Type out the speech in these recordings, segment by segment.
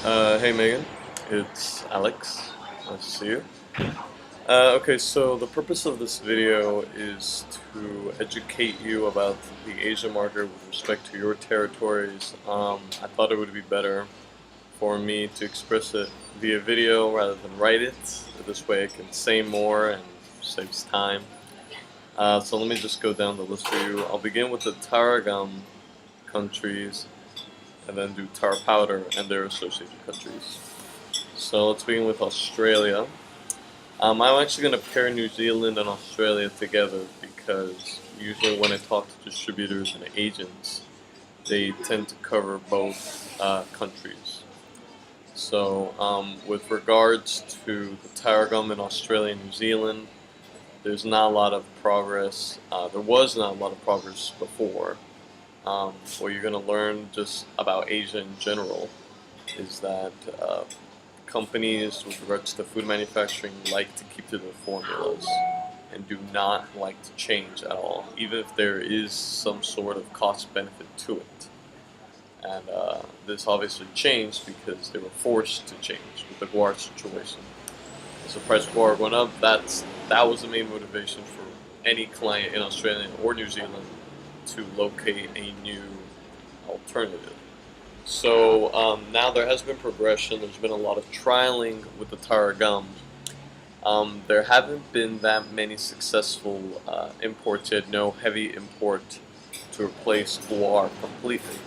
Hey Megan, it's Alex. Nice to see you. Okay, so the purpose of this video is to educate you about the Asia market with respect to your territories. I thought it would be better for me to express it via video rather than write it. This way I can say more and saves time. So let me just go down the list for you. I'll begin with the Taragam countries and then do tar powder and their associated countries. So let's begin with Australia. I'm actually going to pair New Zealand and Australia together because usually when I talk to distributors and agents, they tend to cover both countries. So, with regards to the Tarragum in Australia and New Zealand, there's not a lot of progress. There was not a lot of progress before. What you're going to learn just about Asia in general is that companies with regards to food manufacturing like to keep to their formulas and do not like to change at all, even if there is some sort of cost benefit to it. And this obviously changed because they were forced to change with the guar situation. As the price of guar went up, that was the main motivation for any client in Australia or New Zealand to locate a new alternative. So now there has been progression. There's been a lot of trialing with the Tara gum. There haven't been that many successful imports yet. No heavy import to replace guar completely.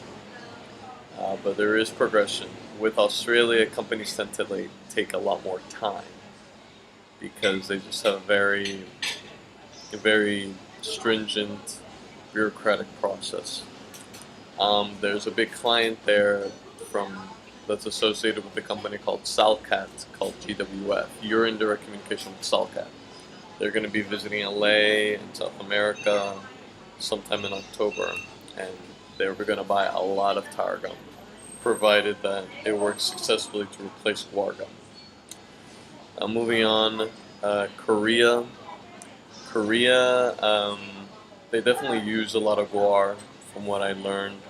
But there is progression. With Australia, companies tend to take a lot more time because they just have a very stringent bureaucratic process. There's a big client there from that's associated with a company called Salcat, called GWF. You're in direct communication with Salcat. They're going to be visiting LA and South America sometime in October, and they're going to buy a lot of Tower gum, provided that it works successfully to replace guar gum. Moving on, Korea. Korea, they definitely use a lot of guar, from what I learned,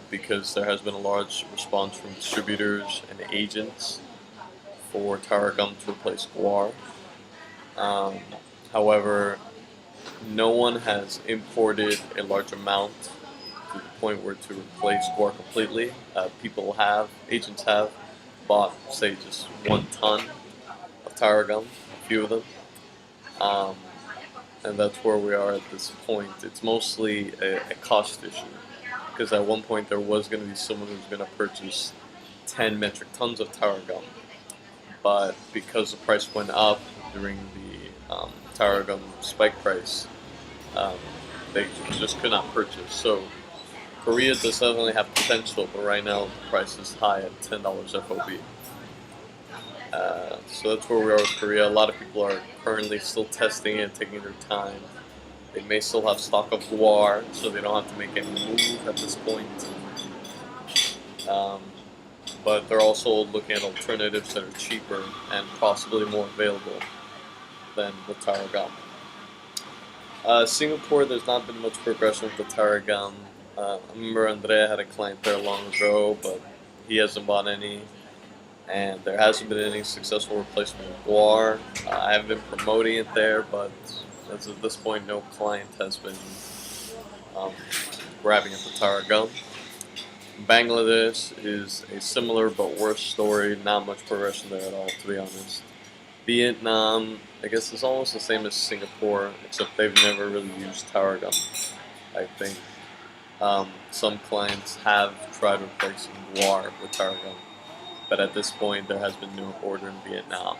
because there has been a large response from distributors and agents for Tara gum to replace guar. Um, However, no one has imported a large amount to the point where to replace guar completely. Agents have bought, say, just 1 ton of Tara gum, a few of them. Um, and that's where we are at this point. It's mostly a cost issue because at one point there was going to be someone who was going to purchase 10 metric tons of tower gum, but because the price went up during the tower gum spike price, um, they just could not purchase. So Korea does definitely have potential, but right now the price is high at $10 FOB. So that's where we are with Korea. A lot of people are currently still testing it, taking their time. They may still have stock of guar, so they don't have to make any move at this point. Um, but they're also looking at alternatives that are cheaper and possibly more available than the Tarragam. Singapore, there's not been much progression with the Tarragam. I remember Andrea had a client there long ago, but he hasn't bought any, and there hasn't been any successful replacement of guar. I haven't been promoting it there, but as of this point, no client has been um, grabbing at the Tarragam. Bangladesh is a similar but worse story. Not much progression there at all, to be honest. Vietnam, I guess, is almost the same as Singapore, except they've never really used tower gum. I think some clients have tried replacing guar with tower gum, but at this point, there has been no order in Vietnam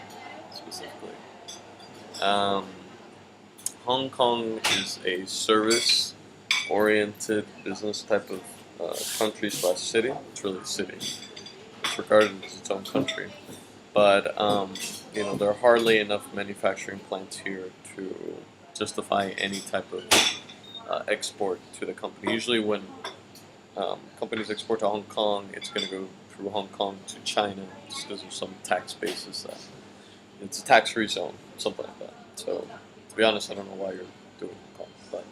specifically. Um, Hong Kong is a service-oriented business type of country/city. It's really a city. It's regarded as its own country, but there are hardly enough manufacturing plants here to justify any type of export to the company. Usually, when companies export to Hong Kong, it's going to go through Hong Kong to China just because of some tax basis that it's a tax-free zone, something like that. So, to be honest, I don't know why you're doing Hong Kong, but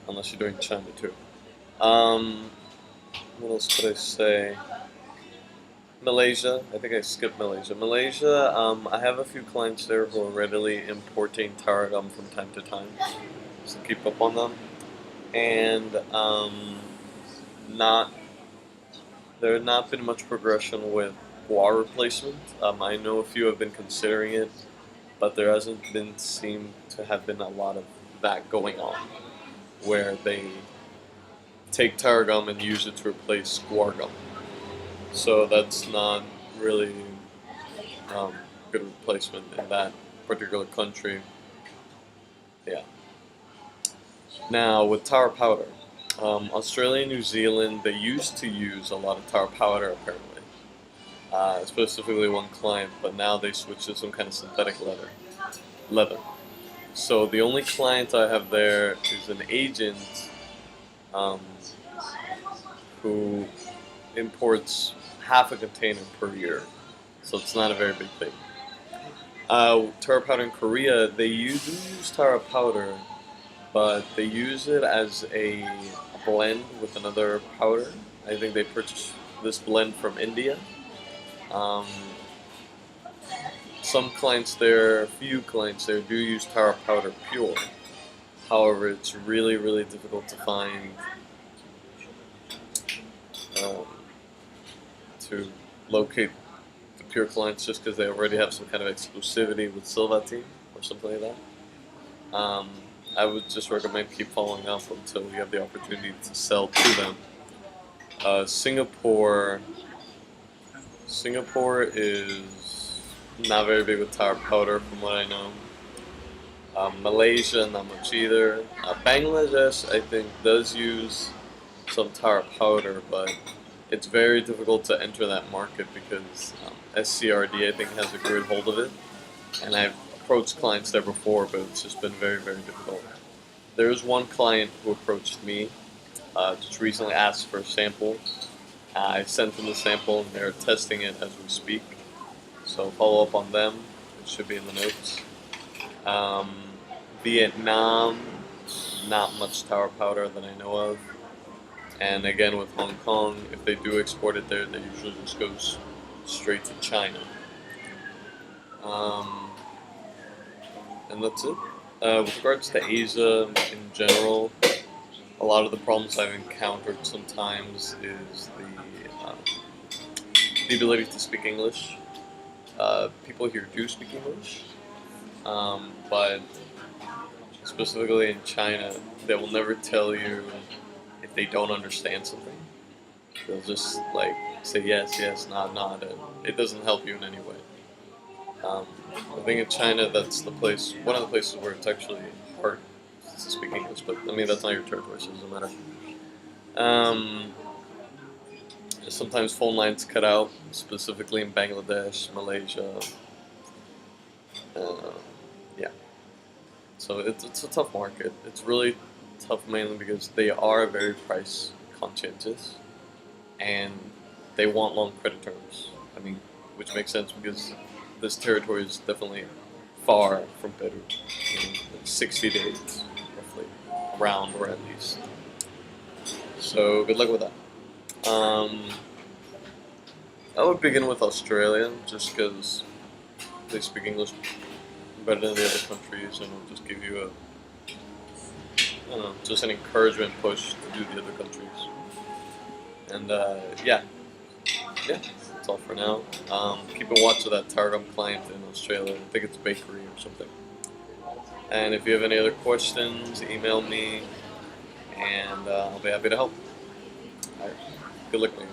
unless you're doing China too. What else could I say? Malaysia. I think I skipped Malaysia. Malaysia, I have a few clients there who are readily importing tower gum from time to time, just to keep up on them. And not there has not been much progression with guar replacement. I know a few have been considering it, but there hasn't been seem to have been a lot of that going on, where they take tower gum and use it to replace guar gum. So that's not really um, good replacement in that particular country. Yeah. Now with tar powder, Australia and New Zealand, they used to use a lot of tar powder apparently, specifically one client, but now they switched to some kind of synthetic leather. So the only client I have there is an agent um, who imports half a container per year, so it's not a very big thing. Taro powder in Korea, they use taro powder, but they use it as a blend with another powder. I think they purchased this blend from India. Um, some clients there, few clients there, do use taro powder pure. However, it's really, really difficult to find um, to locate the pure clients just because they already have some kind of exclusivity with Silva Team or something like that. I would just recommend keep following up until you have the opportunity to sell to them. Singapore is not very big with tar powder from what I know. Malaysia, not much either. Bangladesh, I think, does use some tar powder, but it's very difficult to enter that market because SCRD, I think, has a good hold of it. And I've approached clients there before, but it's just been very, very difficult. There was one client who approached me, just recently asked for a sample. I sent them the sample, and they're testing it as we speak. So follow up on them. It should be in the notes. Um, Vietnam, not much tower powder that I know of. And again, with Hong Kong, if they do export it there, they usually just goes straight to China. Um, and that's it. With regards to Asia in general, a lot of the problems I've encountered sometimes is the ability to speak English. People here do speak English, but specifically in China, they will never tell you if they don't understand something. They'll just like say yes, yes, nod, nod, and it doesn't help you in any way. I think in China, that's one of the places where it's actually hard to speak English. But I mean, that's not your territory, so it doesn't matter. Um, Sometimes phone lines cut out, specifically in Bangladesh, Malaysia. Uh, yeah, so it's a tough market. It's really tough mainly because they are very price conscientious and they want long credit terms. I mean, which makes sense because this territory is definitely far from Peru. 60 days, roughly, around or at least. So good luck with that. I would begin with Australia, just because they speak English better than the other countries, and it'll just give you I don't know, just an encouragement push to do the other countries. And yeah, that's all for now. Keep a watch of that Targum client in Australia. I think it's bakery or something. And if you have any other questions, email me, and I'll be happy to help. All right. Good luck, man.